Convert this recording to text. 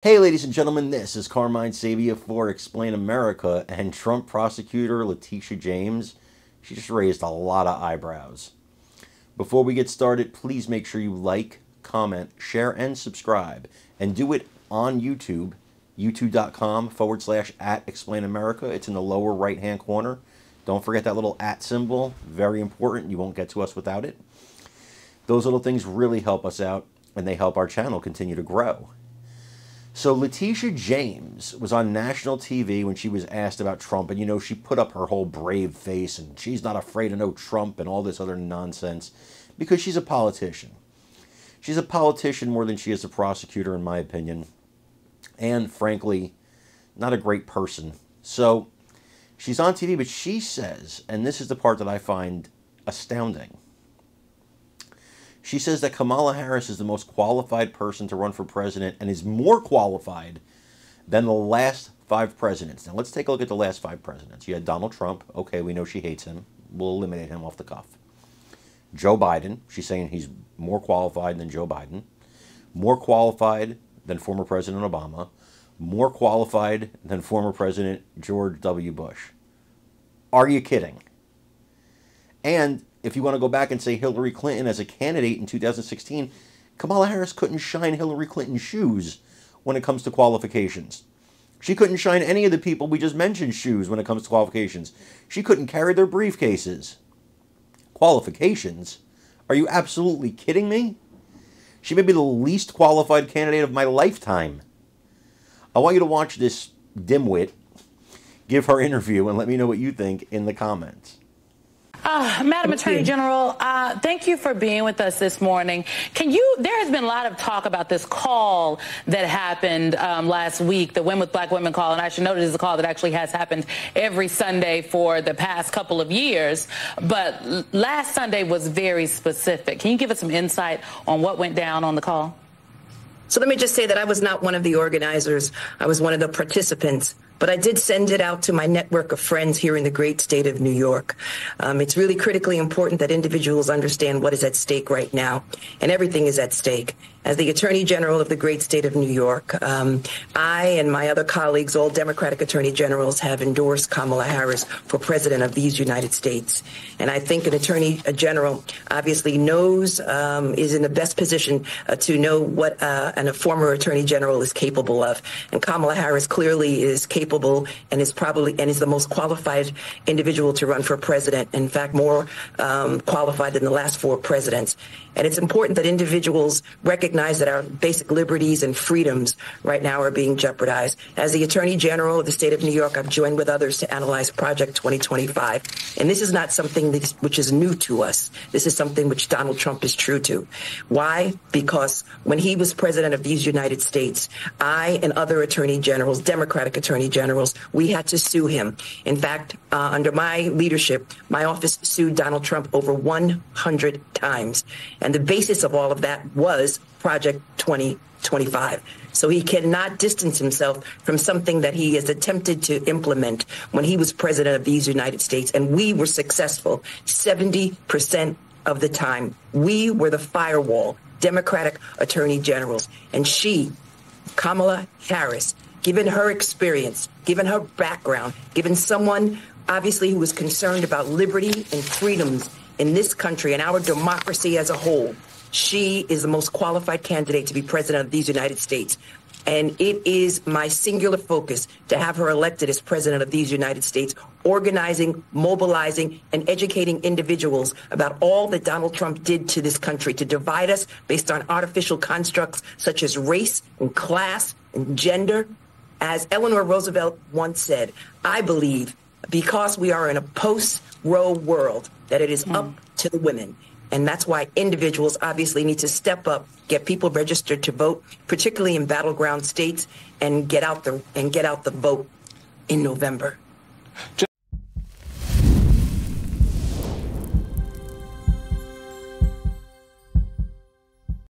Hey, ladies and gentlemen, this is Carmine Sabia for Explain America, and Trump prosecutor Letitia James, she just raised a lot of eyebrows. Before we get started, please make sure you like, comment, share, and subscribe, and do it on YouTube, youtube.com/@Explain America. It's in the lower right-hand corner. Don't forget that little @ symbol, very important. You won't get to us without it. Those little things really help us out, and they help our channel continue to grow. So Letitia James was on national TV when she was asked about Trump, and she put up her whole brave face, and she's not afraid of no Trump and all this other nonsense because she's a politician. She's a politician more than she is a prosecutor, in my opinion, and frankly, not a great person. So she's on TV, but she says, and this is the part that I find astounding, she says that Kamala Harris is the most qualified person to run for president and is more qualified than the last 5 presidents. Now, let's take a look at the last 5 presidents. You had Donald Trump. Okay, we know she hates him. We'll eliminate him off the cuff. Joe Biden. She's saying he's more qualified than Joe Biden. More qualified than former President Obama. More qualified than former President George W. Bush. Are you kidding? And if you want to go back and say Hillary Clinton as a candidate in 2016, Kamala Harris couldn't shine Hillary Clinton's shoes when it comes to qualifications. She couldn't shine any of the people we just mentioned shoes when it comes to qualifications. She couldn't carry their briefcases. Qualifications? Are you absolutely kidding me? She may be the least qualified candidate of my lifetime. I want you to watch this dimwit give her interview and let me know what you think in the comments. Madam Attorney General, thank you for being with us this morning. There has been a lot of talk about this call that happened last week, the Win with Black Women call, and I should note it is a call that actually has happened every Sunday for the past couple of years, but last Sunday was very specific. Can you give us some insight on what went down on the call? So let me just say that I was not one of the organizers. I was one of the participants. But I did send it out to my network of friends here in the great state of New York. It's really critically important that individuals understand what is at stake right now, and everything is at stake. As the Attorney General of the great state of New York, I and my other colleagues, all Democratic Attorney Generals, have endorsed Kamala Harris for President of these United States. And I think an Attorney General obviously knows, is in the best position to know what a former Attorney General is capable of. And Kamala Harris clearly is capable and is the most qualified individual to run for president. In fact, more qualified than the last 4 presidents. And it's important that individuals recognize that our basic liberties and freedoms right now are being jeopardized. As the Attorney General of the state of New York, I've joined with others to analyze Project 2025. And this is not something which is new to us. This is something which Donald Trump is true to. Why? Because when he was president of these United States, I and other attorney generals, Democratic attorney generals, we had to sue him. In fact, under my leadership, my office sued Donald Trump over 100 times. And the basis of all of that was Project 2025. So he cannot distance himself from something that he has attempted to implement when he was president of these United States. And we were successful 70% of the time. We were the firewall, Democratic attorney generals. And she, Kamala Harris, given her experience, given her background, given someone obviously who was concerned about liberty and freedoms in this country and our democracy as a whole, she is the most qualified candidate to be president of these United States. And it is my singular focus to have her elected as president of these United States, organizing, mobilizing, and educating individuals about all that Donald Trump did to this country, to divide us based on artificial constructs such as race and class and gender. As Eleanor Roosevelt once said, I believe because we are in a post-Roe world that it is up to the women. And that's why individuals obviously need to step up, get people registered to vote, particularly in battleground states, and get out the vote in November.